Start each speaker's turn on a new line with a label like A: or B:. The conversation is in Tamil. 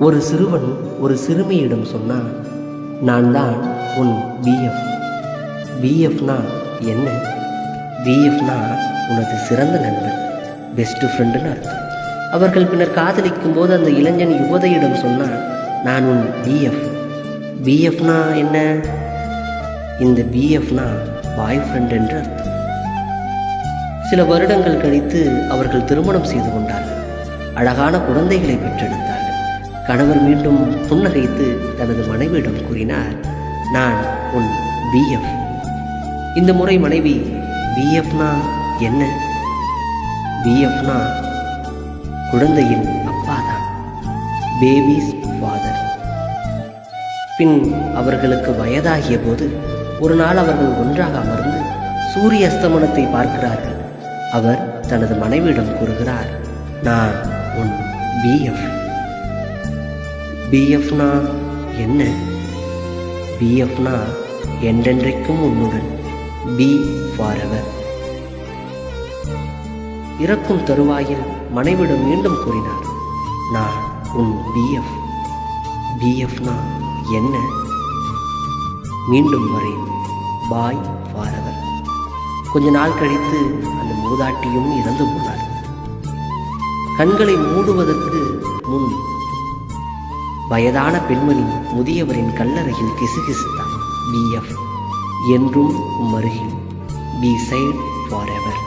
A: ஒரு சிறுவன் ஒரு சிறுமியிடம் சொன்னான், நான் தான் உன் பிஎஃப். பிஎஃப்னா என்ன? பிஎஃப்னா உனது சிறந்த நண்பன், பெஸ்ட் ஃப்ரெண்டுன்னு அர்த்தம். அவர்கள் பின்னர் காதலிக்கும் போது அந்த இளைஞன் யுவதையிடம் சொன்னான், நான் உன் பிஎஃப். பிஎஃப்னா என்ன? இந்த பிஎஃப்னா பாய் ஃப்ரெண்ட் என்று அர்த்தம். சில வருடங்கள் கழித்து அவர்கள் திருமணம் செய்து கொண்டார்கள். அழகான குழந்தைகளை பெற்றெடுத்தார்கள். கணவர் மீண்டும் புன்னகைத்து தனது மனைவியிடம் கூறினார், நான் உன் பிஎஃப். இந்த முறை மனைவி, பிஎஃப்னா என்ன? பிஎஃப்னா குழந்தையின் அப்பா தான், பேபிஸ் ஃபாதர். பின் அவர்களுக்கு வயதாகிய போது ஒரு நாள் அவர்கள் ஒன்றாக அமர்ந்து சூரிய அஸ்தமனத்தை பார்க்கிறார்கள். அவர் தனது மனைவியிடம் கூறுகிறார், நான் உன் பிஎஃப். பிஎஃப்னா என்ன? பிஎஃப்னா என்றென்றைக்கும் உன்னுடன், பி ஃபாரெவர். இறக்கும் தருவாயில் மனைவிடம் மீண்டும் கூறினார், நான் உன் பிஎஃப். பிஎஃப்னா என்ன? மீண்டும் வரை, பாய் ஃபாரெவர். கொஞ்ச நாள் கழித்து அந்த மூதாட்டியும் இறந்து போனார். கண்களை மூடுவதற்கு முன் வயதான பெண்மணி முதியவரின் கல்லறையில் கிசுகிசுத்தார், பிஎஃப் என்றும் உம் அருகில், பி சைட் ஃபாரெவர்.